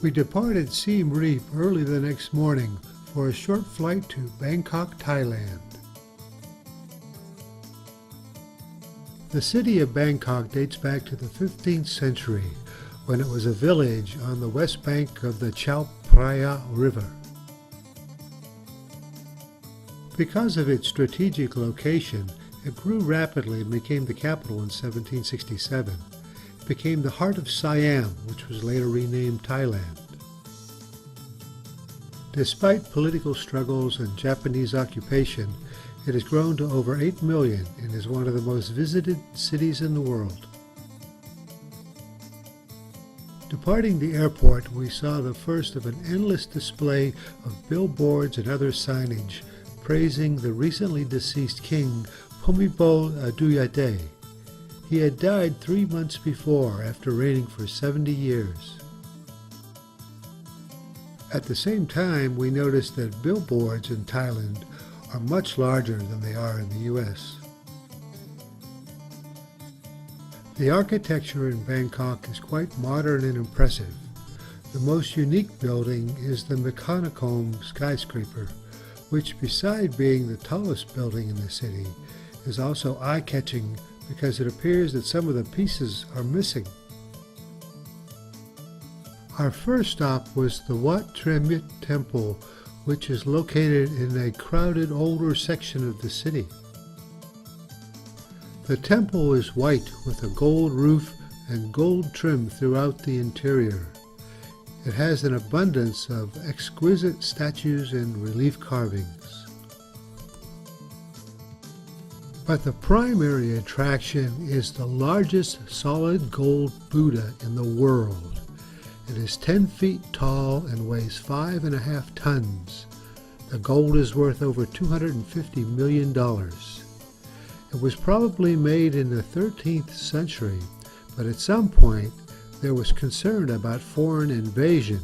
We departed Siem Reap early the next morning for a short flight to Bangkok, Thailand. The city of Bangkok dates back to the 15th century, when it was a village on the west bank of the Chao Phraya River. Because of its strategic location, it grew rapidly and became the capital in 1767. It became the heart of Siam, which was later renamed Thailand. Despite political struggles and Japanese occupation, it has grown to over 8 million and is one of the most visited cities in the world. Departing the airport, we saw the first of an endless display of billboards and other signage praising the recently deceased king Bhumibol Adulyadej. He had died 3 months before after reigning for 70 years. At the same time, we noticed that billboards in Thailand are much larger than they are in the U.S. The architecture in Bangkok is quite modern and impressive. The most unique building is the Mekonikom skyscraper, which, beside being the tallest building in the city, is also eye-catching because it appears that some of the pieces are missing. Our first stop was the Wat Tremit Temple, which is located in a crowded older section of the city. The temple is white with a gold roof and gold trim throughout the interior. It has an abundance of exquisite statues and relief carvings. But the primary attraction is the largest solid gold Buddha in the world. It is 10 feet tall and weighs 5.5 tons. The gold is worth over $250 million. It was probably made in the 13th century, but at some point there was concern about foreign invasion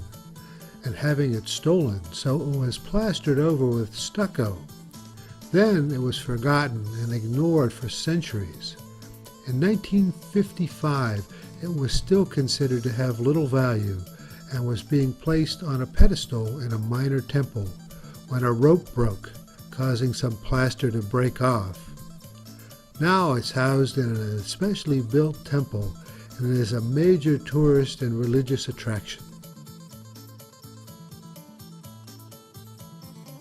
and having it stolen, so it was plastered over with stucco. Then it was forgotten and ignored for centuries. In 1955, it was still considered to have little value and was being placed on a pedestal in a minor temple when a rope broke, causing some plaster to break off. Now it's housed in an especially built temple and is a major tourist and religious attraction.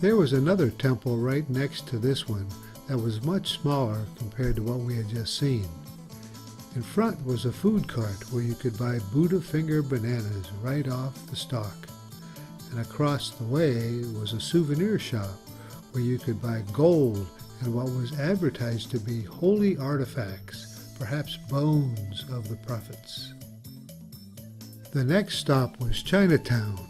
There was another temple right next to this one that was much smaller compared to what we had just seen. In front was a food cart where you could buy Buddha finger bananas right off the stalk. And across the way was a souvenir shop where you could buy gold and what was advertised to be holy artifacts, perhaps bones of the prophets. The next stop was Chinatown,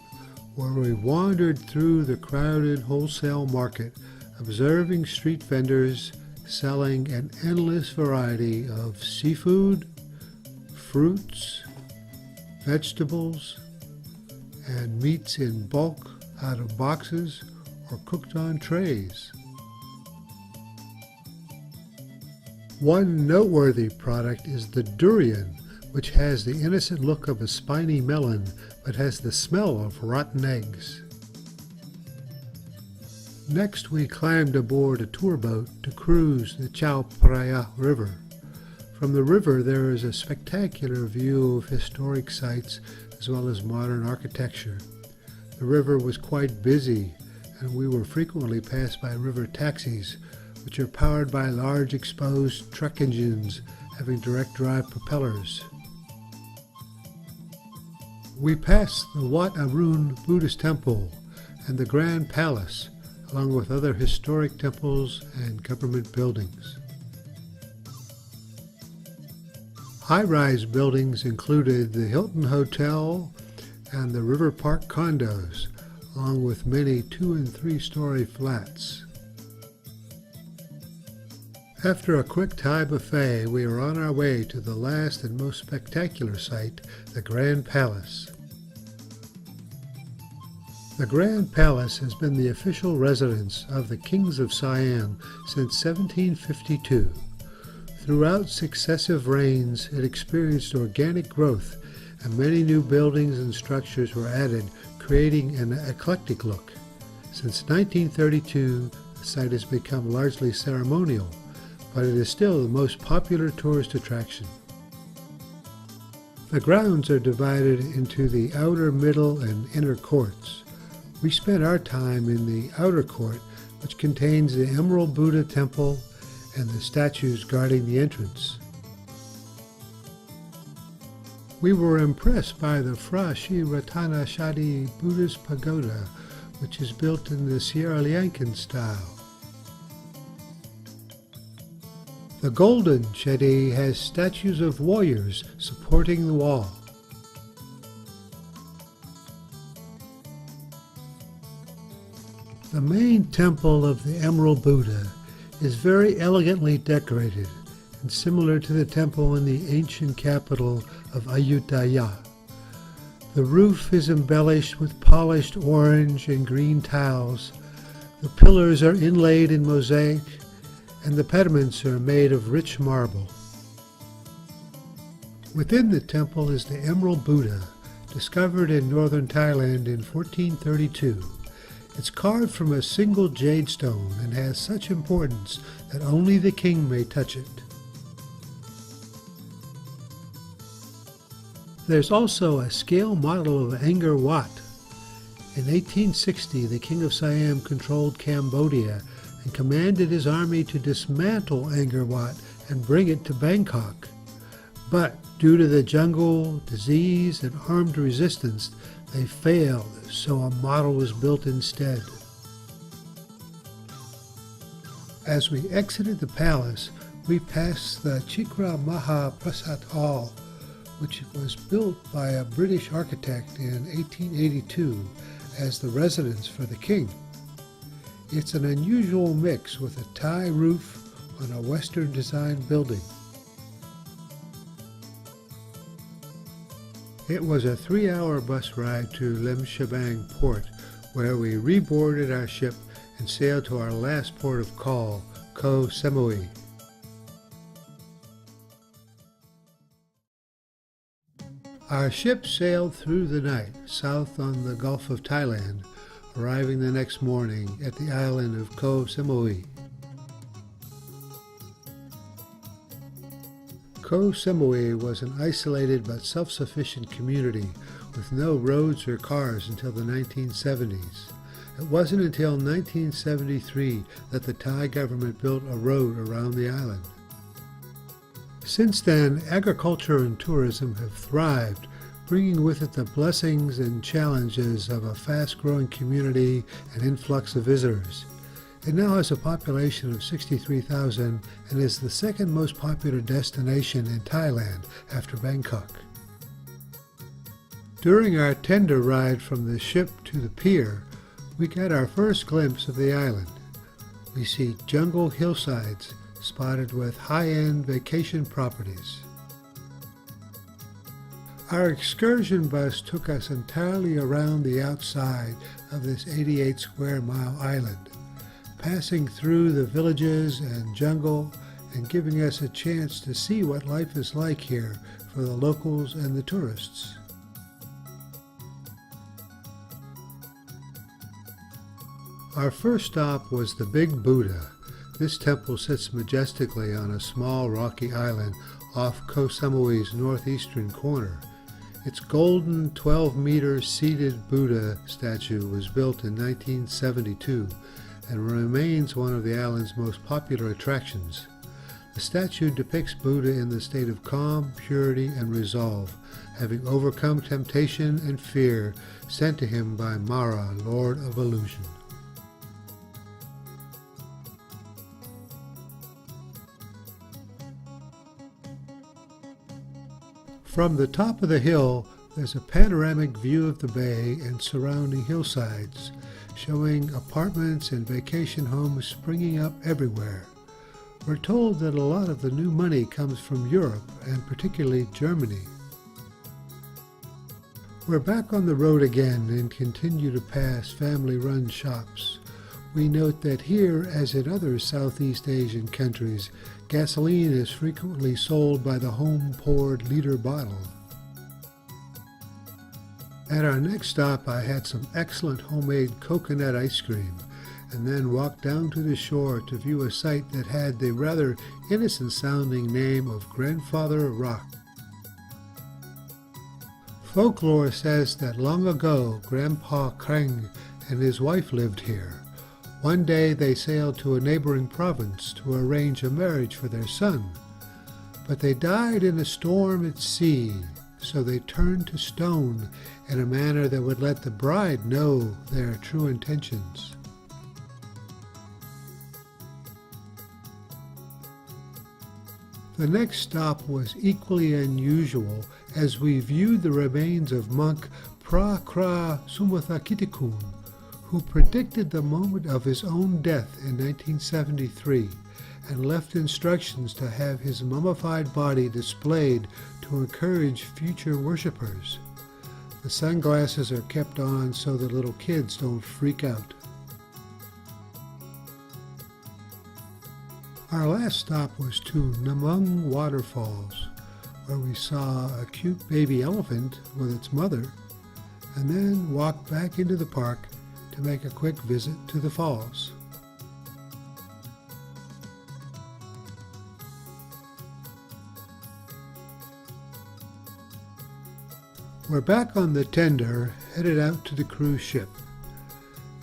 where we wandered through the crowded wholesale market, observing street vendors selling an endless variety of seafood, fruits, vegetables, and meats in bulk out of boxes or cooked on trays. One noteworthy product is the durian, which has the innocent look of a spiny melon but has the smell of rotten eggs. Next, we climbed aboard a tour boat to cruise the Chao Phraya River. From the river there is a spectacular view of historic sites as well as modern architecture. The river was quite busy and we were frequently passed by river taxis, which are powered by large exposed truck engines having direct drive propellers. We passed the Wat Arun Buddhist Temple and the Grand Palace, along with other historic temples and government buildings. High-rise buildings included the Hilton Hotel and the River Park condos, along with many 2- and 3-story flats. After a quick Thai buffet, we were on our way to the last and most spectacular site, the Grand Palace. The Grand Palace has been the official residence of the kings of Siam since 1752. Throughout successive reigns, it experienced organic growth and many new buildings and structures were added, creating an eclectic look. Since 1932, the site has become largely ceremonial, but it is still the most popular tourist attraction. The grounds are divided into the outer, middle, and inner courts. We spent our time in the outer court, which contains the Emerald Buddha Temple and the statues guarding the entrance. We were impressed by the Phra Sri Ratana Shadi Buddhist Pagoda, which is built in the Sri Lankan style. The Golden Chedi has statues of warriors supporting the wall. The main temple of the Emerald Buddha is very elegantly decorated and similar to the temple in the ancient capital of Ayutthaya. The roof is embellished with polished orange and green tiles. The pillars are inlaid in mosaic, and the pediments are made of rich marble. Within the temple is the Emerald Buddha, discovered in northern Thailand in 1432. It's carved from a single jade stone and has such importance that only the king may touch it. There's also a scale model of Angkor Wat. In 1860, the King of Siam controlled Cambodia and commanded his army to dismantle Angkor Wat and bring it to Bangkok. But due to the jungle, disease, and armed resistance, they failed, so a model was built instead. As we exited the palace, we passed the Chikra Maha Prasad Hall, which was built by a British architect in 1882 as the residence for the king. It's an unusual mix with a Thai roof on a Western designed building. It was a 3-hour bus ride to Lemshabang port, where we reboarded our ship and sailed to our last port of call, Ko Samui. Our ship sailed through the night south on the Gulf of Thailand, arriving the next morning at the island of Ko Samui. Ko Samui was an isolated but self-sufficient community with no roads or cars until the 1970s. It wasn't until 1973 that the Thai government built a road around the island. Since then, agriculture and tourism have thrived, bringing with it the blessings and challenges of a fast-growing community and influx of visitors. It now has a population of 63,000 and is the second most popular destination in Thailand after Bangkok. During our tender ride from the ship to the pier, we got our first glimpse of the island. We see jungle hillsides spotted with high-end vacation properties. Our excursion bus took us entirely around the outside of this 88 square mile island, passing through the villages and jungle and giving us a chance to see what life is like here for the locals and the tourists. Our first stop was the Big Buddha. This temple sits majestically on a small rocky island off Ko Samui's northeastern corner. Its golden 12-meter seated Buddha statue was built in 1972 and remains one of the island's most popular attractions. The statue depicts Buddha in the state of calm, purity, and resolve, having overcome temptation and fear sent to him by Mara, Lord of Illusion. From the top of the hill, there's a panoramic view of the bay and surrounding hillsides, showing apartments and vacation homes springing up everywhere. We're told that a lot of the new money comes from Europe, and particularly Germany. We're back on the road again and continue to pass family-run shops. We note that here, as in other Southeast Asian countries, gasoline is frequently sold by the home-poured liter bottle. At our next stop, I had some excellent homemade coconut ice cream, and then walked down to the shore to view a site that had the rather innocent-sounding name of Grandfather Rock. Folklore says that long ago, Grandpa Kreng and his wife lived here. One day they sailed to a neighboring province to arrange a marriage for their son, but they died in a storm at sea, so they turned to stone in a manner that would let the bride know their true intentions. The next stop was equally unusual as we viewed the remains of monk Pra Kra Sumathakitikun, who predicted the moment of his own death in 1973 and left instructions to have his mummified body displayed to encourage future worshippers. The sunglasses are kept on so that little kids don't freak out. Our last stop was to Namung Waterfalls, where we saw a cute baby elephant with its mother, and then walked back into the park to make a quick visit to the falls. We're back on the tender, headed out to the cruise ship.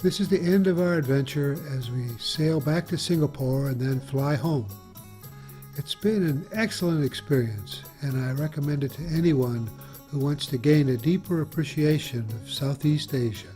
This is the end of our adventure as we sail back to Singapore and then fly home. It's been an excellent experience, and I recommend it to anyone who wants to gain a deeper appreciation of Southeast Asia.